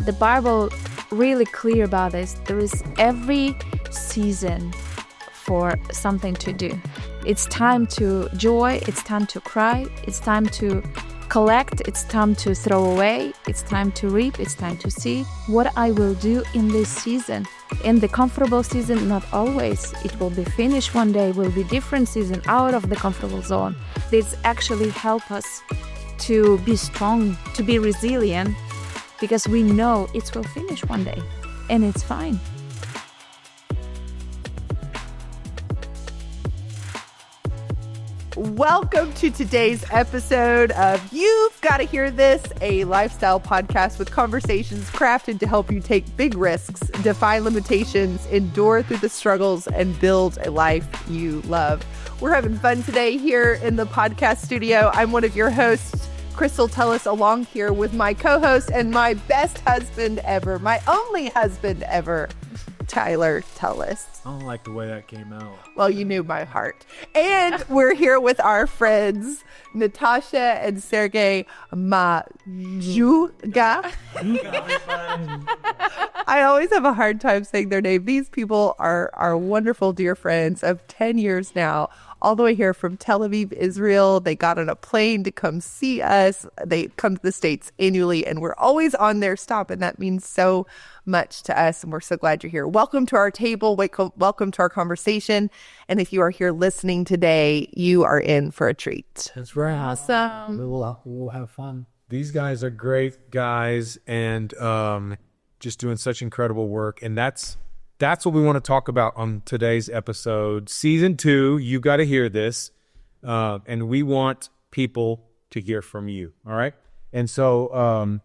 the Bible really clear about this. There is every season for something to do. It's time to joy, it's time to cry, it's time to collect, it's time to throw away, it's time to reap, it's time to see what I will do in this season. In the comfortable season, not always. It will be finished one day, will be different season out of the comfortable zone. This actually help us to be strong, to be resilient, because we know it will finish one day and it's fine. Welcome to today's episode of You've Gotta Hear This, a lifestyle podcast with conversations crafted to help you take big risks, defy limitations, endure through the struggles, and build a life you love. We're having fun today here in the podcast studio. I'm one of your hosts, Crystal Tellis, along here with my co-host and my best husband ever, my only husband ever, Tyler Tellis. I don't like the way that came out. Well, you knew my heart. And we're here with our friends, Natasha and Sergey Majuga. I always have a hard time saying their name. These people are our wonderful dear friends of 10 years now, all the way here from Tel Aviv, Israel. They got on a plane to come see us. They come to the States annually, and we're always on their stop, and that means so much to us, and we're so glad you're here. Welcome to our table. Welcome to our conversation. And if you are here listening today, you are in for a treat. That's right. Awesome. We'll have fun. These guys are great guys and just doing such incredible work. And that's what we want to talk about on today's episode. Season 2, you got to hear this. And we want people to hear from you. All right. And so a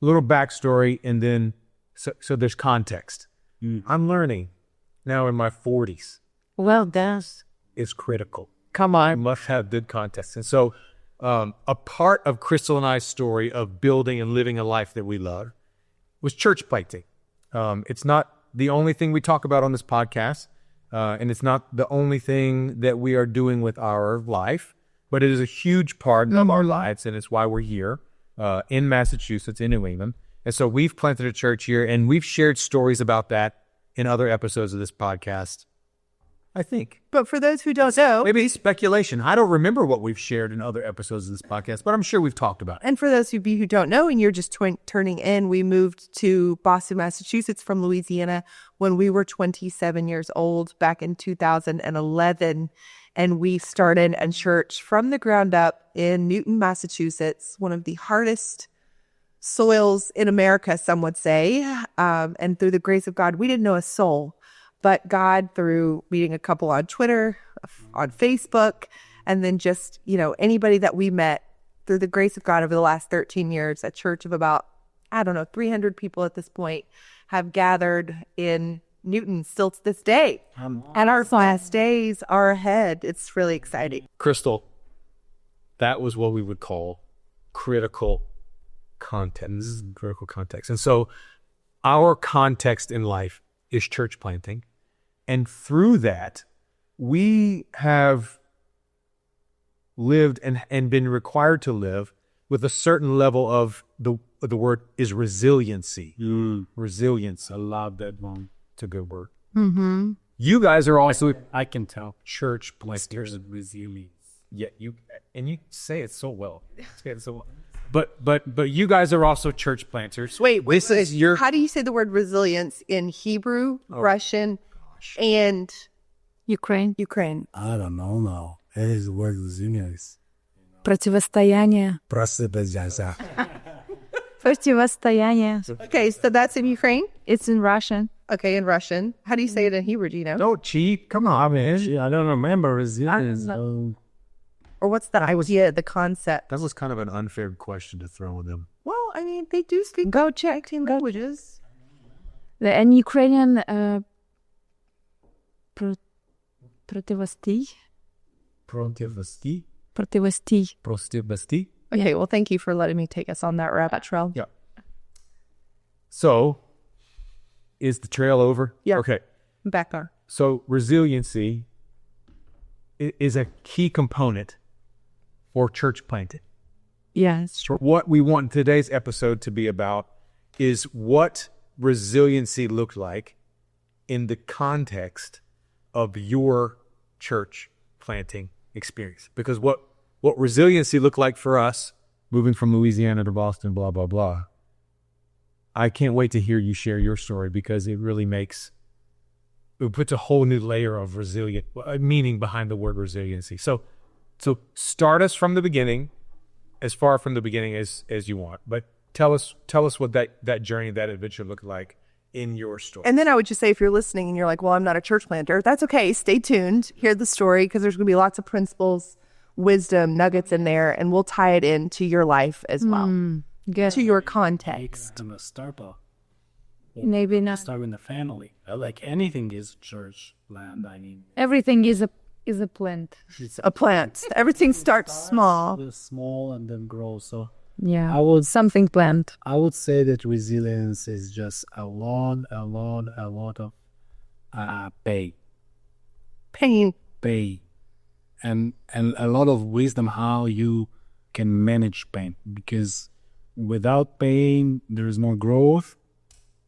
little backstory, and then so there's context. I'm learning now in my 40s. Well, that's Is critical. Come on. You must have good context. And so a part of Crystal and I's story of building and living a life that we love was church planting. It's not the only thing we talk about on this podcast, and it's not the only thing that we are doing with our life, but it is a huge part of our lives, and it's why we're here in Massachusetts, in New England. And so we've planted a church here, and we've shared stories about that in other episodes of this podcast, I think. But for those who don't know, Maybe speculation. I don't remember what we've shared in other episodes of this podcast, but I'm sure we've talked about it. and for those of you who don't know, and you're just turning in, we moved to Boston, Massachusetts from Louisiana when we were 27 years old back in 2011. And we started a church from the ground up in Newton, Massachusetts, one of the hardest soils in America, some would say. And through the grace of God, we didn't know a soul. But God, through meeting a couple on Twitter, on Facebook, and then just, anybody that we met, through the grace of God over the last 13 years, a church of about, 300 people at this point have gathered in Newton still to this day. And our last days are ahead. It's really exciting. Crystal, that was what we would call critical context. This is critical context. And so our context in life is church planting. And through that, we have lived and been required to live with a certain level of the word is resiliency. Resilience. I love that one. It's a good word. Mm-hmm. You guys are also I can tell. church planters. There's resilience. Yeah, you say it so well. But you guys are also church planters. Wait, This is your how do you say the word resilience in Hebrew, Russian, and Ukraine. I don't know now. It is the word resilience. Противостояние. Противостояние. Okay, so that's in Ukraine? It's in Russian. Okay, in Russian. How do you say it in Hebrew? Do you know? Don't cheat. Come on, man. I don't remember resilience. Or what's the idea, the concept? That was kind of an unfair question to throw on them. Well, they do speak languages. And Ukrainian противостий. Противости. Okay, well, thank you for letting me take us on that rabbit trail. Yeah. So, is the trail over? Yeah. Okay. Back on. So, resiliency is a key component for church planting. Yes. What we want today's episode to be about is what resiliency looked like in the context of your church planting experience. Because what resiliency looked like for us, moving from Louisiana to Boston, blah, blah, blah. I can't wait to hear you share your story because it puts a whole new layer of meaning behind the word resiliency. So start us from the beginning, as far from the beginning as you want. But tell us what that journey, that adventure looked like in your story. And then I would just say, if you're listening and you're like, well, I'm not a church planter, that's okay. Stay tuned. Hear the story, because there's going to be lots of principles, wisdom, nuggets in there, and we'll tie it into your life as well, Good. to your context. I'm a startup. Maybe not. Start with the family. Like anything is church land. I mean, Everything is a plant. it's A plant. Everything starts small. small and then grow. So Yeah. I would Something plant. I would say that resilience is just a lot of pain, and a lot of wisdom how you can manage pain, because without pain there is no growth,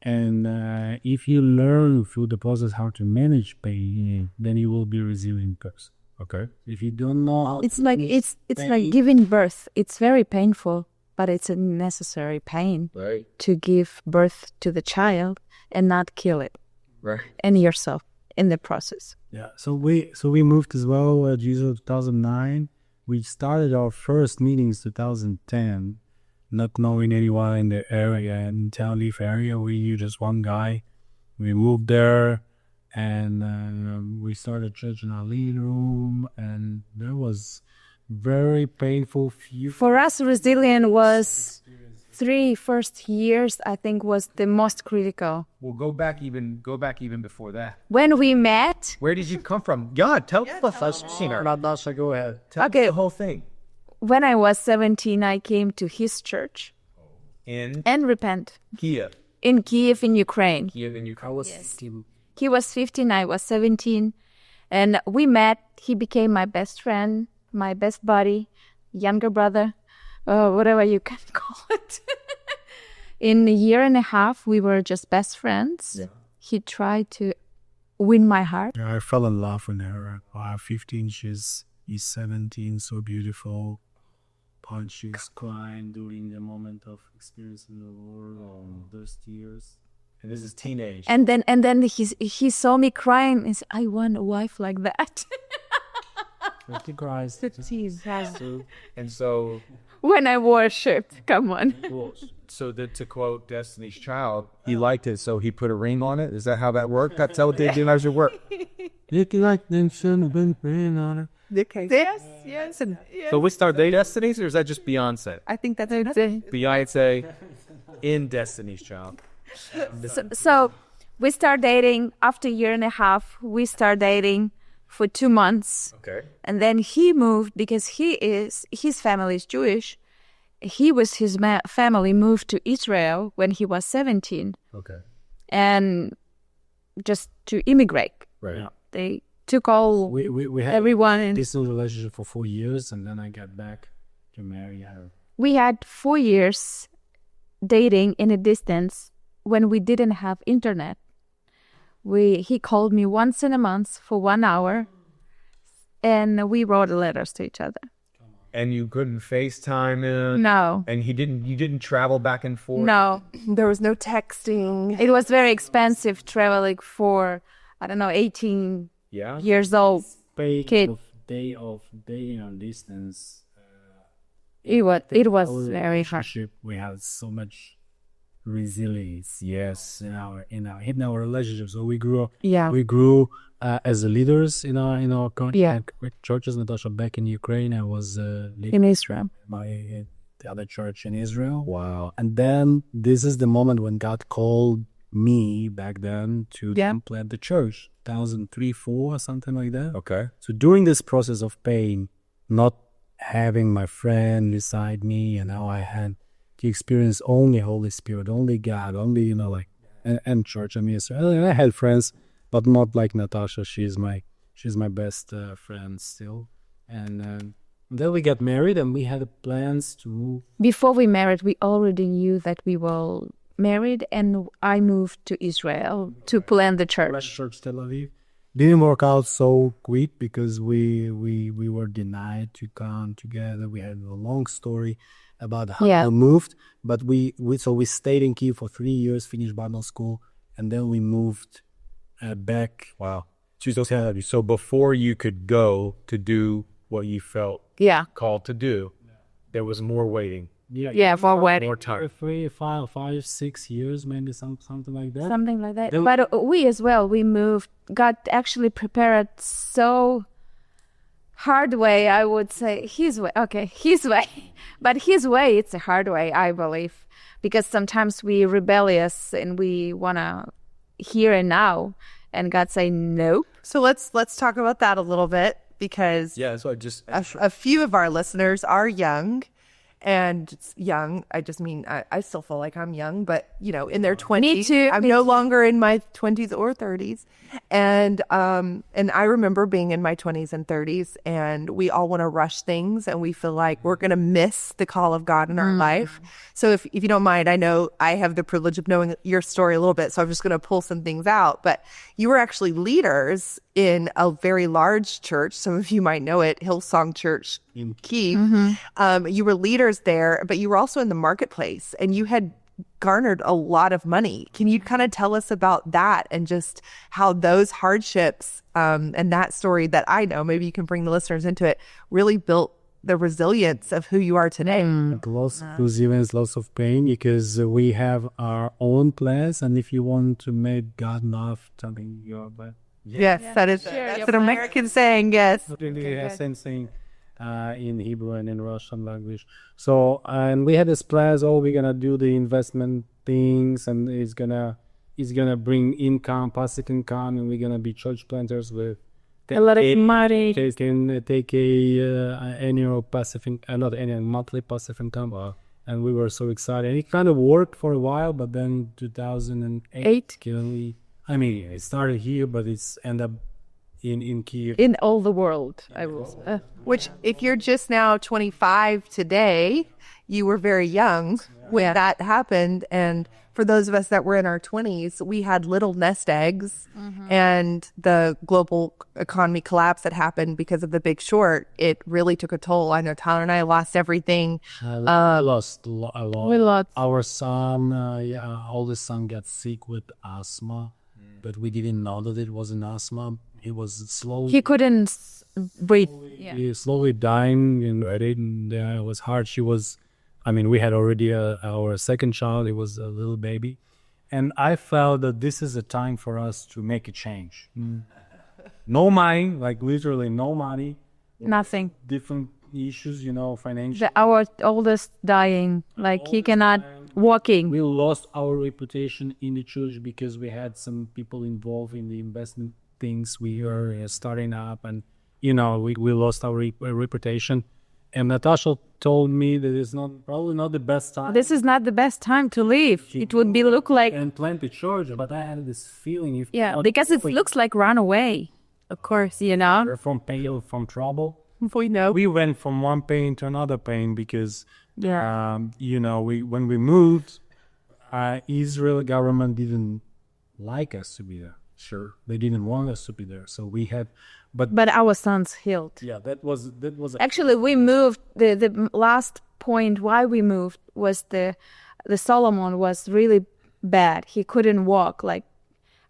and if you learn through the process how to manage pain, then you will be a resilient person. Okay. If you don't know how It's to like manage it's pain, like giving birth. It's very painful, but it's a necessary pain Right. to give birth to the child and not kill it Right. and yourself in the process. Yeah, so we moved as well. Jesus 2009. We started our first meetings 2010, not knowing anyone in the area, in Town Leaf area. We knew just one guy. We moved there, and we started church in our living room, and there was very painful few. For us, resilient was 3 first years, I think, was the most critical. Well, go back even before that. When we met, Where did you come from? God, tell us. Natasha, go ahead. Tell Okay. the whole thing. when I was 17, I came to his church In and repent Kiev. in Kiev, in Ukraine. Kiev in Ukraine. I was 15. He was 15, I was 17. And we met. He became my best friend, my best buddy, younger brother, whatever you can call it. In a year and a half, we were just best friends. Yeah. He tried to win my heart. Yeah, I fell in love with her. 15, he's 17, so beautiful. She's crying during the moment of experiencing the Lord, those tears. And this is teenage. And then he saw me crying and said, I want a wife like that. He cries. And so When I worshipped, come on. to quote Destiny's Child, he liked it, so he put a ring on it. Is that how that worked? That's how they do should work. Looking like them shouldn't have been praying on her. Okay. Yes. So we start they Destiny's, or is that just Beyonce? I think that's Beyonce in Destiny's Child. So we start dating. After a year and a half, we start dating for 2 months. Okay. And then he moved because his family is Jewish. His family moved to Israel when he was 17 Okay. and just to immigrate. Right. Yeah. They took all We had everyone. And this relationship for 4 years, and then I got back to marry her. we had 4 years dating in a distance when we didn't have internet. He called me once in a month for 1 hour, and we wrote letters to each other. And you couldn't FaceTime him? No, And you didn't travel back and forth? no. There was no texting. It was very expensive traveling for, 18 Yeah? years old Day kid. of dating on distance. It was Our very hard. relationship, we had so much resilience, yes, in our relationship. So we grew up. Yeah. We grew as leaders in our Yeah. churches. Natasha, back in Ukraine, I was In leading Israel. the other church in Israel. Wow. And then this is the moment when God called me back then to Yeah. plant the church, 2003, 4, something like that. Okay. So during this process of pain, not having my friend beside me, and now I had to experience only Holy Spirit, only God, only, and church and ministry. I had friends, but not like Natasha. She's my best friend still. And then we got married, and we had plans to move. Before we married, we already knew that we will married, and I moved to Israel to plant the church. Church Tel Aviv. Didn't work out so quick because we were denied to come together. We had a long story about how we moved, but we stayed in Kyiv for 3 years, finished Bible school, and then we moved back. Wow. So before you could go to do what you felt called to do, there was more waiting. For wedding. More time. 3, 5, 6 years, maybe something like that. Something like that. But we as well, we moved. God actually prepared so hard way, I would say. His way. Okay, his way. But his way, it's a hard way, I believe. Because sometimes we rebellious and we want to here and now. And God say no. So let's talk about that a little bit, because So I just a few of our listeners are young. And young, I just mean, I still feel like I'm young, but, in their 20s. Me too. I'm no longer in my 20s or 30s. And I remember being in my 20s and 30s, and we all want to rush things, and we feel like we're going to miss the call of God in our life. So if you don't mind, I know I have the privilege of knowing your story a little bit, so I'm just going to pull some things out. But you were actually leaders in a very large church. Some of you might know it, Hillsong Church in Kyiv. You were leaders there, but you were also in the marketplace, and you had garnered a lot of money. Can you kind of tell us about that and just how those hardships and that story that I know, maybe you can bring the listeners into it, really built the resilience of who you are today? Lots of events, lots of pain, because we have our own plans, and if you want to make God laugh, something you're bad. Yes, that's an American saying, yes. Same thing in Hebrew and in Russian language. So, and we had this plan, we're gonna do the investment things, and it's gonna bring income, passive income, and we're gonna be church planters with a lot of money. They can take a annual passive, not annual, monthly passive income. And we were so excited. And it kind of worked for a while, but then 2008, it started here, but it's ended up in Kyiv. In all the world, I will. Which, if you're just now 25 today, you were very young when that happened. And for those of us that were in our 20s, we had little nest eggs. And the global economy collapse that happened because of the Big Short, it really took a toll. I know Tyler and I lost everything. Lost a lot. We lost. Our son, oldest son, got sick with asthma, but we didn't know that it was an asthma. He was slowly. He couldn't breathe. He was slowly dying, and it was hard. We had already our second child. It was a little baby. And I felt that this is a time for us to make a change. No money, like literally no money. Nothing. Different issues, financial. Our oldest dying, like he cannot walking. We lost our reputation in the church because we had some people involved in the investment things. We were starting up, and we lost our reputation. And Natasha told me that it's probably not the best time. This is not the best time to leave. It would look like and plant the church, but I had this feeling because it looks like run away. Of course, from pain, from trouble. We went from one pain to another pain because when we moved, Israel government didn't like us to be there. Sure, they didn't want us to be there, so we had. But our sons healed. Yeah, that was. Actually, we moved. The last point why we moved was the Solomon was really bad. He couldn't walk. Like,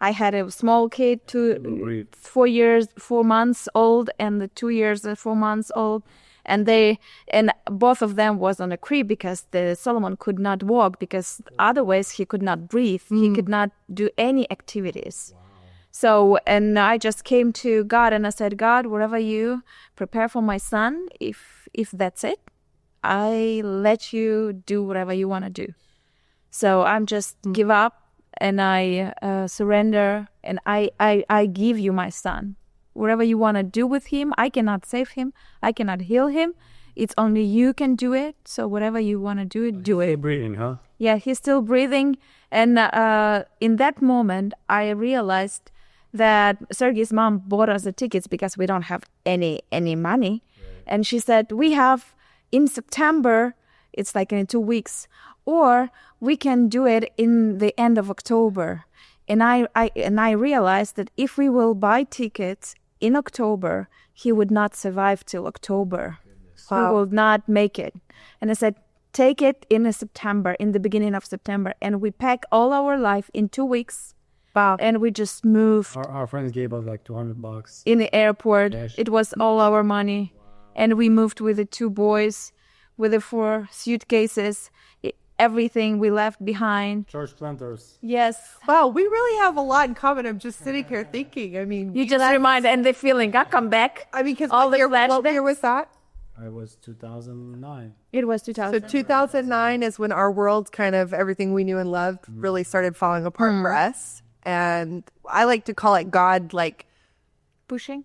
I had a small kid, 4 months old, and the 2 years and 4 months old, and both of them was on a crib because the Solomon could not walk because otherwise he could not breathe. He could not do any activities. Wow. So, and I just came to God and I said, God, whatever you prepare for my son, if that's it, I let you do whatever you want to do. So I'm just give up and I surrender and I give you my son. Whatever you want to do with him, I cannot save him. I cannot heal him. It's only you can do it. So whatever you want to do, do it. He's still breathing, huh? Yeah, he's still breathing. And in that moment, I realized that Sergey's mom bought us the tickets because we don't have any money. Right. And she said, we have in September, it's like in 2 weeks, or we can do it in the end of October. And I realized that if we will buy tickets in October, he would not survive till October. He will not make it. And I said, take it in September, in the beginning of September. And we pack all our life in 2 weeks. Wow. And we just moved Our friends gave us like $200. in the airport. Yes. It was all our money. And we moved with the 2 boys, with the 4 suitcases, everything we left behind. Church planters. Yes. Wow, we really have a lot in common. I'm just sitting here thinking. I mean, You just remind, and the feeling, I come back. I mean, because all the what flashbacks. year was that? I was 2009. It was So 2000. 2009 is when our world, kind of everything we knew and loved, really started falling apart for us. And I like to call it God, like Pushing.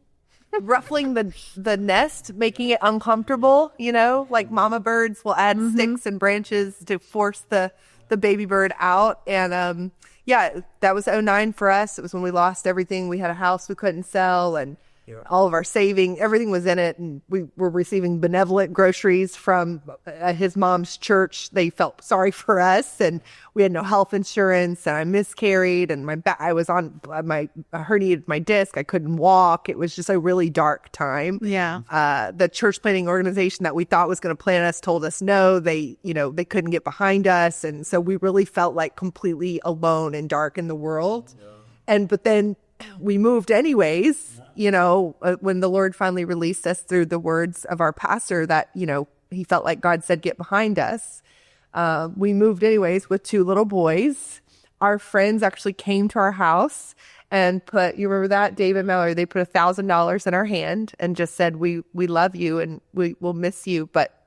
ruffling the nest, making it uncomfortable, you know, like mama birds will add sticks and branches to force the baby bird out. And yeah, that was 2009 for us. It was when we lost everything. We had a house we couldn't sell, and all of our saving, everything was in it. And we were receiving benevolent groceries from his mom's church. They felt sorry for us, and we had no health insurance, and I miscarried, and I was on I herniated my disc. I couldn't walk. It was just a really dark time. Yeah. The church planting organization that we thought was going to plant us told us no. They couldn't get behind us, and so we really felt like completely alone and dark in the world. But then we moved anyways. When the Lord finally released us through the words of our pastor that, he felt like God said, get behind us. We moved anyways with 2 little boys. Our friends actually came to our house and you remember that, Dave and Mallory, they put $1,000 in our hand and just said, we love you and we will miss you. But,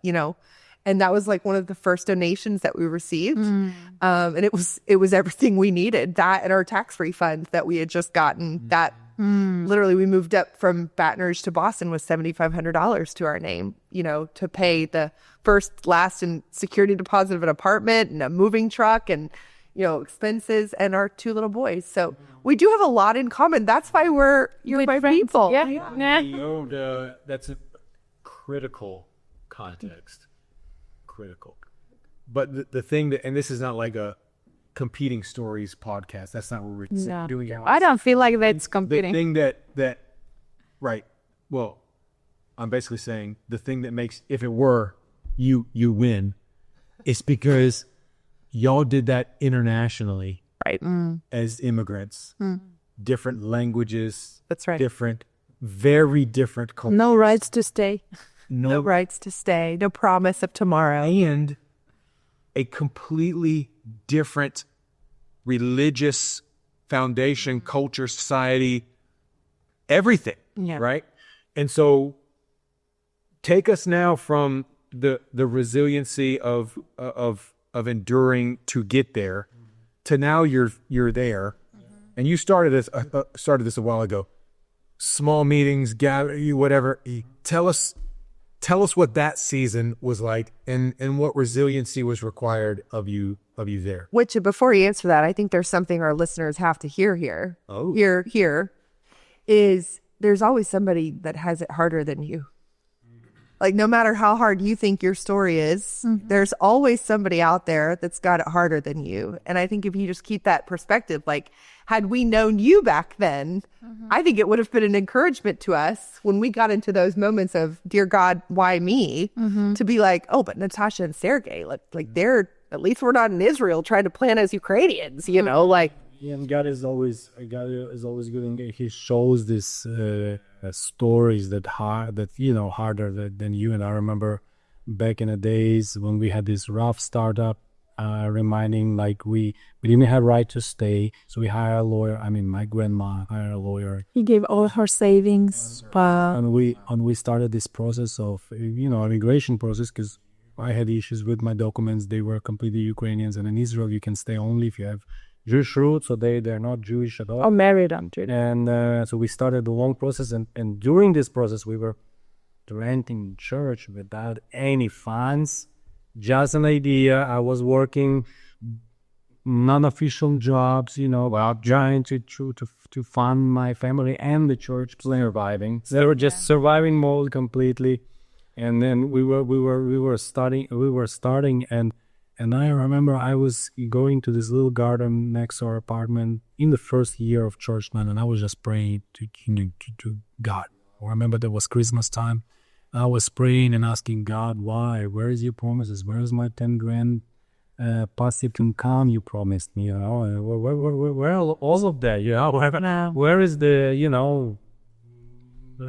and that was like one of the first donations that we received. And it was everything we needed, that and our tax refund that we had just gotten. That literally we moved up from Baton Rouge to Boston with $7,500 to our name, to pay the first, last, and security deposit of an apartment and a moving truck and, expenses and our 2 little boys. So we do have a lot in common. That's why you're my people. Yeah. That's a critical context. Critical. But the thing that, and this is not like a competing stories podcast. That's not what we're doing. I don't feel like that's competing. The thing that right. Well, I'm basically saying the thing that makes, if it were you win, is because y'all did that internationally, Right. as immigrants, different languages. That's right. Very different cultures. No rights to stay. No rights to stay. No promise of tomorrow. And a completely different religious foundation, culture, society, everything. Yeah. Right? And so take us now from the resiliency of enduring to get there to now you're there. And you started this a while ago. Small meetings, gather, whatever. Tell us what that season was like and what resiliency was required of you there. Which, before you answer that, I think there's something our listeners have to hear here. Oh. Here is there's always somebody that has it harder than you. Like, no matter how hard you think your story is, there's always somebody out there that's got it harder than you. And I think if you just keep that perspective, like, had we known you back then, I think it would have been an encouragement to us when we got into those moments of, dear God, why me? To be like, oh, but Natasha and Sergey, like they're, at least we're not in Israel trying to plant as Ukrainians, like. Yeah, and God is always good, and He shows these stories harder than you. And I remember back in the days when we had this rough startup, reminding like we didn't have right to stay, so we hired a lawyer. I mean, my grandma hired a lawyer. He gave all her savings. And we started this process of immigration process, because I had issues with my documents. They were completely Ukrainians, and in Israel you can stay only if you have Jewish roots, so they're not Jewish at all. Or married, I'm Jewish. And so we started the long process, and during this process we were renting church without any funds, just an idea. I was working non-official jobs, while trying to fund my family and the church surviving. They were just surviving mode completely. And then we were starting, and And I remember I was going to this little garden next to our apartment in the first year of churchman, and I was just praying to God. I remember there was Christmas time. I was praying and asking God, why? Where is your promises? Where is my 10 grand passive income you promised me? You know, where are all of that? You know, where is the, you know,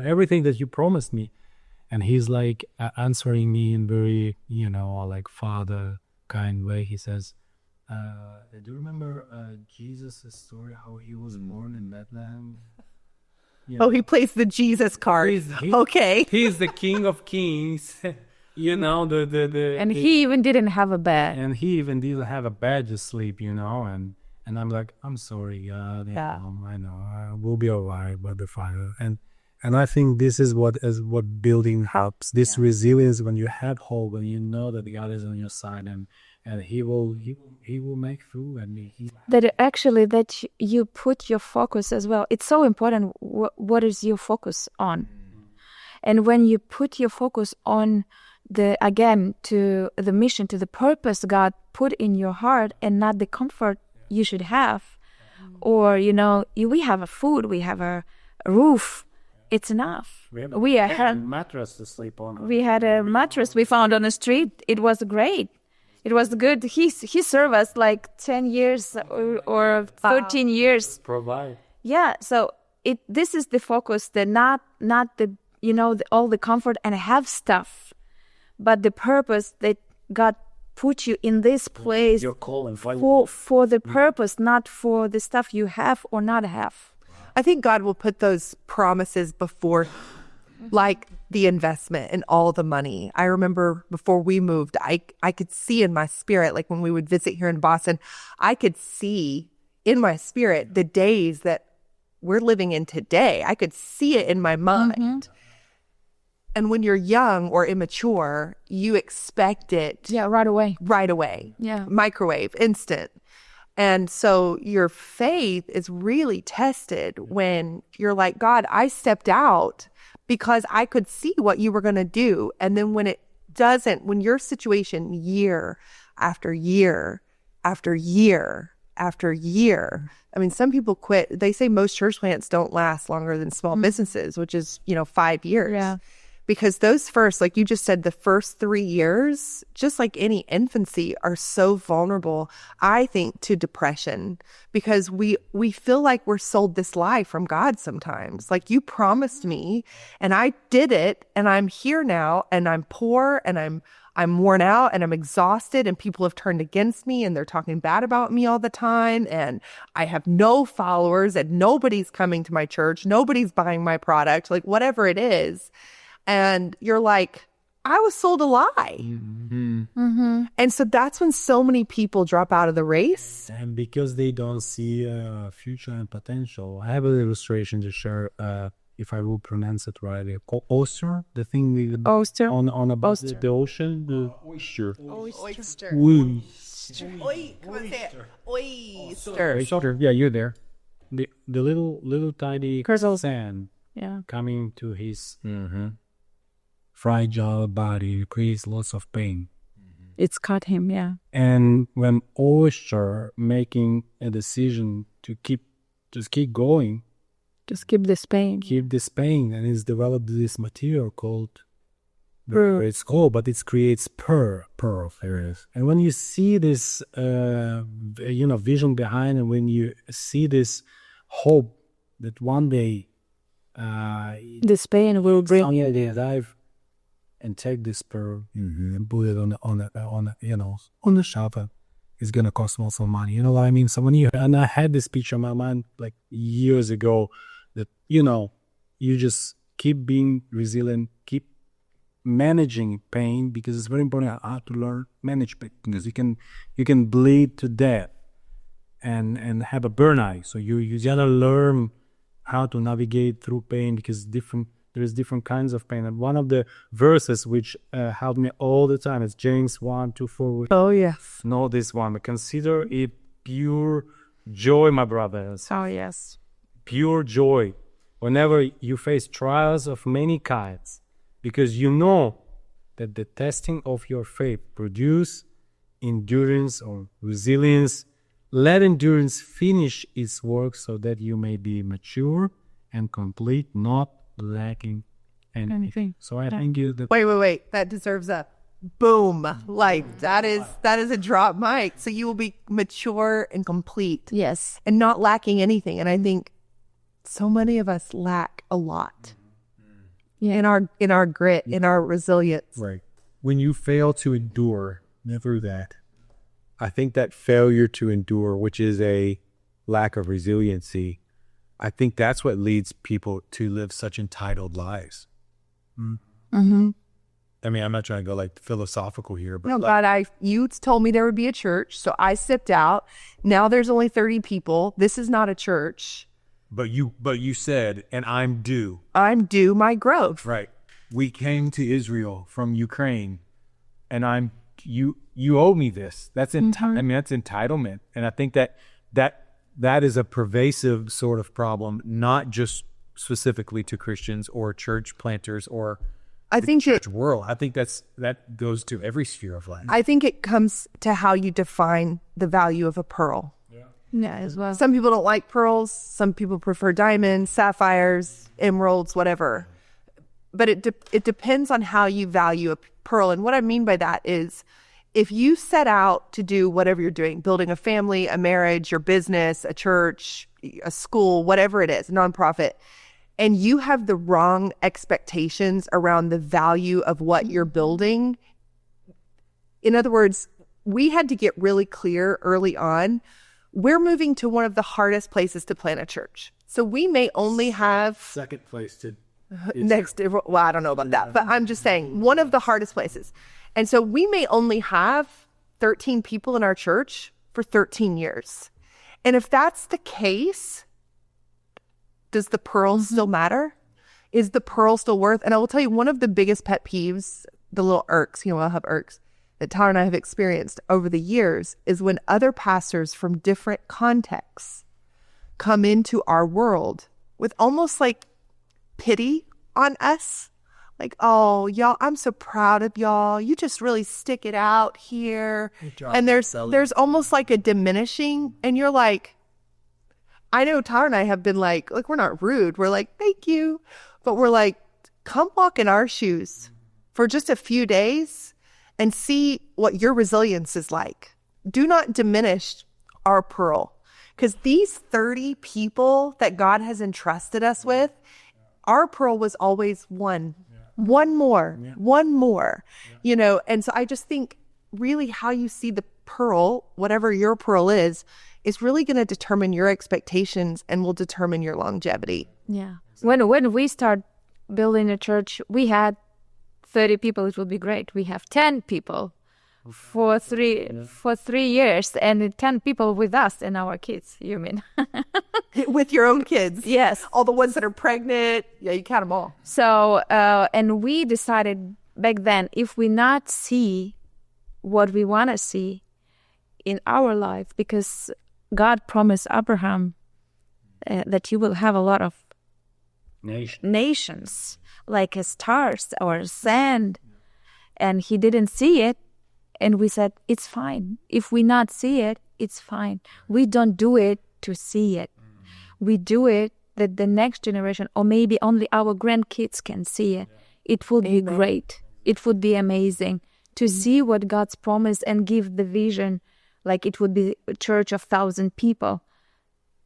everything that you promised me? And he's like answering me in very, you know, like father kind way. He says, do you remember Jesus' story, how he was born in Bethlehem? Yeah. Oh, he plays the Jesus card. Okay. He's the King of Kings. You know, and he even didn't have a bed. And he even didn't have a bed to sleep, you know. And I'm like, I'm sorry, God. Yeah. I know. We'll be all right, but the Father. And I think this is what building helps. This resilience, when you have hope, when you know that God is on your side, and he will make through. And that you put your focus as well. It's so important. What is your focus on? And when you put your focus on to the mission, to the purpose God put in your heart, and not the comfort you should have, or you know, we have a food, we have a roof. It's enough. We had a mattress to sleep on. We had a mattress we found on the street. It was great. It was good. He served us like 10 years or 13 years. Provide. Yeah. So this is the focus. That not the, you know, all the comfort and have stuff, but the purpose that God put you in this place. Your call and for the purpose, not for the stuff you have or not have. I think God will put those promises before, like the investment and all the money. I remember before we moved, I could see in my spirit, like when we would visit here in Boston, I could see in my spirit the days that we're living in today. I could see it in my mind. Mm-hmm. And when you're young or immature, you expect it. Yeah, right away. Right away. Yeah. Microwave, instant. And so your faith is really tested when you're like, God, I stepped out because I could see what you were going to do. And then when it doesn't, when your situation year after year after year after year, I mean, some people quit. They say most church plants don't last longer than small businesses, which is, 5 years. Yeah. Because those first, like you just said, the first 3 years, just like any infancy, are so vulnerable, I think, to depression, because we feel like we're sold this lie from God sometimes. Like, you promised me and I did it, and I'm here now, and I'm poor, and I'm worn out, and I'm exhausted, and people have turned against me, and they're talking bad about me all the time, and I have no followers, and nobody's coming to my church, nobody's buying my product, like whatever it is. And you're like, I was sold a lie. Mm-hmm. Mm-hmm. And so that's when so many people drop out of the race. And because they don't see future and potential. I have an illustration to share, if I will pronounce it right. Oyster, the thing with oyster on above oyster. The ocean. The Oyster. Oyster. Oyster. Oyster. Yeah, you're there. The little tiny sand coming to his fragile body creates lots of pain. It's caught him, yeah. And when oyster making a decision to keep going, just keep this pain, and he's developed this material called pearl. It's called, but it creates pearl. There is. And when you see this, vision behind, and when you see this hope that one day, this pain will bring somebody alive and take this pearl and put it on the shelf. It's gonna cost lots of money. You know what I mean? So and I had this picture in my mind like years ago that you just keep being resilient, keep managing pain, because it's very important how to learn manage pain, because you can bleed to death and have a burnout. So you gotta learn how to navigate through pain, because there's different kinds of pain. And one of the verses which helped me all the time is James 1:2-4. Oh, yes. Know this one. But consider it pure joy, my brothers. Oh, yes. Pure joy whenever you face trials of many kinds, because you know that the testing of your faith produce endurance or resilience. Let endurance finish its work so that you may be mature and complete, not lacking anything. So I think you that Wait. That deserves a boom. Like that is a drop mic. So you will be mature and complete Yes. and not lacking anything. And I think so many of us lack a lot Yeah. in our grit, in our resilience. Right. When you fail to endure, never that. I think that failure to endure, which is a lack of resiliency, I think that's what leads people to live such entitled lives. Mm-hmm. I mean, I'm not trying to go like philosophical here, but No, like, God, you told me there would be a church, so I stepped out. Now there's only 30 people. This is not a church. but you said, and I'm due. I'm due my growth. Right. We came to Israel from Ukraine, and you owe me this. That's that's entitlement, and I think that is a pervasive sort of problem, not just specifically to Christians or church planters or I think church world. I think that goes to every sphere of life. I think it comes to how you define the value of a pearl. Yeah, as well. Some people don't like pearls. Some people prefer diamonds, sapphires, emeralds, whatever. But it depends on how you value a pearl. And what I mean by that is if you set out to do whatever you're doing, building a family, a marriage, your business, a church, a school, whatever it is, a nonprofit, and you have the wrong expectations around the value of what you're building. In other words, we had to get really clear early on. We're moving to one of the hardest places to plant a church. So we may only have Second place to well, I don't know about that, but I'm just saying one of the hardest places. And so we may only have 13 people in our church for 13 years. And if that's the case, does the pearl still matter? Is the pearl still worth? And I will tell you, one of the biggest pet peeves, the little irks, I'll have irks, that Tyler and I have experienced over the years is when other pastors from different contexts come into our world with almost like pity on us. Like, oh, y'all, I'm so proud of y'all. You just really stick it out here. And there's almost like a diminishing, and you're like, I know Tyler and I have been like, we're not rude. We're like, thank you. But we're like, come walk in our shoes for just a few days and see what your resilience is like. Do not diminish our pearl. Because these 30 people that God has entrusted us with, our pearl was always one more. And so I just think really how you see the pearl, whatever your pearl is really going to determine your expectations and will determine your longevity. Yeah. When we start building a church, we had 30 people. It would be great. We have 10 people for 3 years, and 10 people with us and our kids. You mean? With your own kids? Yes. All the ones that are pregnant. Yeah, you count them all. So, and we decided back then, if we not see what we want to see in our life, because God promised Abraham that you will have a lot of nations, like stars or sand, and he didn't see it. And we said, it's fine. If we not see it, it's fine. We don't do it to see it. We do it that the next generation, or maybe only our grandkids can see it. It would be great. It would be amazing to see what God's promised and give the vision, like it would be a church of 1,000 people.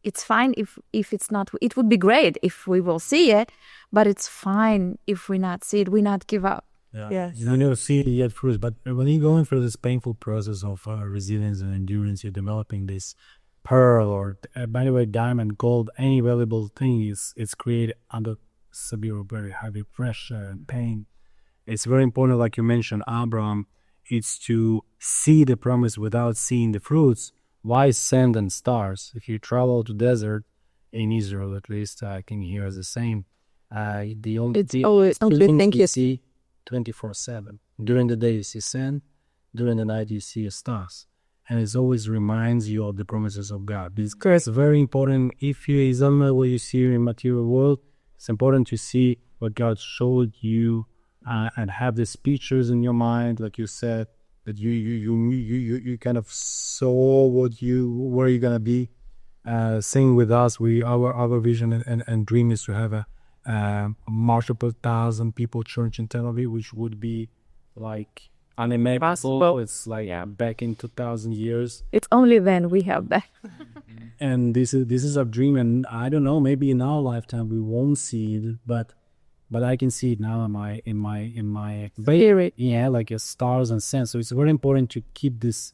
It's fine if it's not. It would be great if we will see it, but it's fine if we not see it. We not give up. Yeah. Yes. You don't see it yet first, but when you're going through this painful process of resilience and endurance, you're developing this pearl or, by the way, diamond, gold, any valuable thing it's created under severe, very heavy pressure and pain. It's very important, like you mentioned, Abraham, it's to see the promise without seeing the fruits. Why sand and stars? If you travel to desert, in Israel at least, I can hear the same. The only Thank you. see 24/7. During the day you see sand, during the night you see stars. And it always reminds you of the promises of God. It's very important. If you examine what you see in material world, it's important to see what God showed you and have these pictures in your mind, like you said, that you kind of saw where you're gonna be. Same with us. Our vision and dream is to have a multiple thousand people church in Tel Aviv, which would be like unimaginable. It's like back in 2,000 years. It's only then we have that. And this is a dream, and I don't know, maybe in our lifetime we won't see it, but I can see it now in my Spirit. Yeah, like a stars and sense. So it's very important to keep this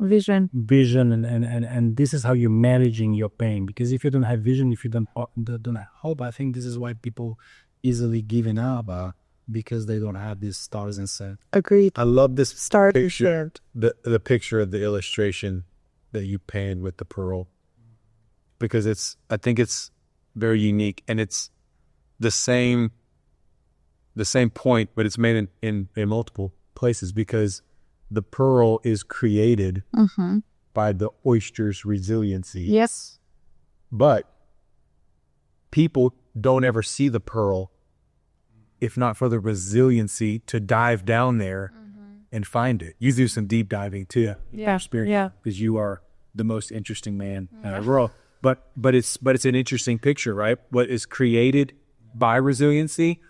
Vision. and this is how you're managing your pain, because if you don't have vision, if you don't have hope, I think this is why people easily giving up because they don't have these stars and sense. Agreed. I love this Start picture, the picture of the illustration that you painted with the pearl, because I think it's very unique, and it's the same point, but it's made in multiple places, because the pearl is created by the oyster's resiliency. Yes. But people don't ever see the pearl if not for the resiliency to dive down there and find it. You do some deep diving too. Yeah. Experience, Yeah. because you are the most interesting man in the world. But it's an interesting picture, right? What is created by resiliency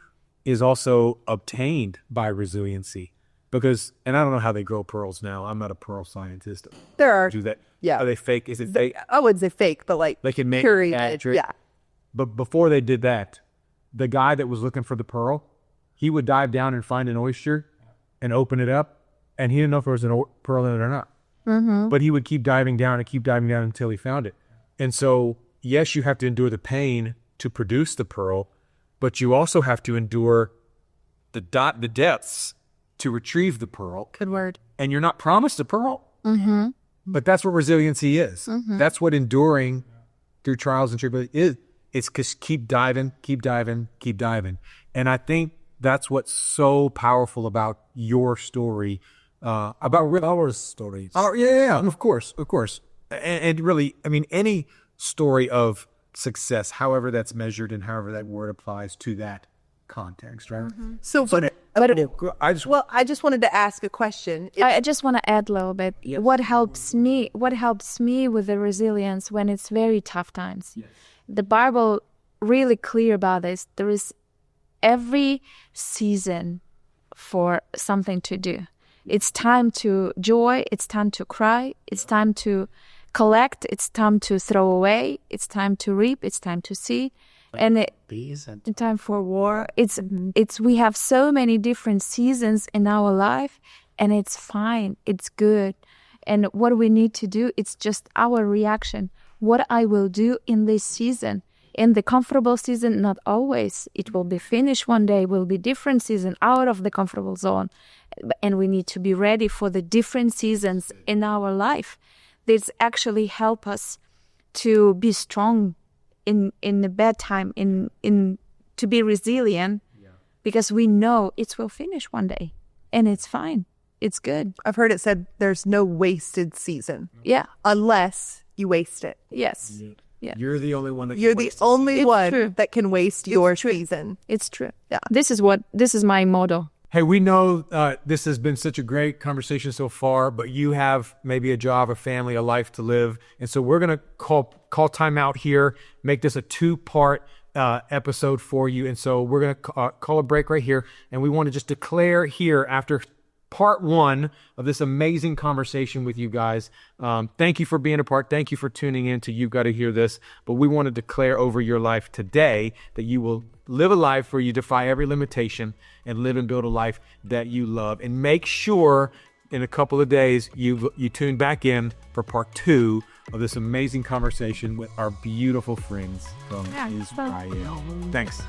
is also obtained by resiliency. Because, and I don't know how they grow pearls now. I'm not a pearl scientist. There are. Do that? Yeah. Are they fake? Is it fake? I wouldn't say fake, but like They can make curated. Yeah. But before they did that, the guy that was looking for the pearl, he would dive down and find an oyster and open it up, and he didn't know if there was a pearl in it or not. But he would keep diving down until he found it. And so, yes, you have to endure the pain to produce the pearl, but you also have to endure the depths to retrieve the pearl. Good word. And you're not promised a pearl. But that's what resiliency is. That's what enduring through trials and tribulations is. It's just keep diving. And I think that's what's so powerful about your story, about our stories. Oh, yeah, of course. And really, I mean, any story of success, however that's measured and however that word applies to that context, right? So, I just wanted to ask a question. I just want to add a little bit. What helps me with the resilience when it's very tough times? Yes. The Bible really clear about this. There is every season for something to do. It's time to joy. It's time to cry. It's time to collect. It's time to throw away. It's time to reap. It's time to see. And it's time for war. It's we have so many different seasons in our life, and it's fine. It's good. And what we need to do, it's just our reaction. What I will do in this season. In the comfortable season, not always. It will be finished one day, will be different season out of the comfortable zone. And we need to be ready for the different seasons in our life. This actually help us to be strong in the bad time, to be resilient, because we know it will finish one day, and it's fine. It's good. I've heard it said there's no wasted season. Yeah. Unless you waste it. Yes. Yeah. You're the only one that You're the only one true. that can waste your season. It's true. Yeah. This is my motto. Hey, we know this has been such a great conversation so far, but you have maybe a job, a family, a life to live. And so we're going to call time out here, make this a 2-part episode for you. And so we're going to call a break right here. And we want to just declare here after part 1 of this amazing conversation with you guys. Thank you for being a part. Thank you for tuning in to You've Got to Hear This. But we want to declare over your life today that you will live a life where you defy every limitation and live and build a life that you love. And make sure in a couple of days you tune back in for part 2 of this amazing conversation with our beautiful friends from Israel. Thanks.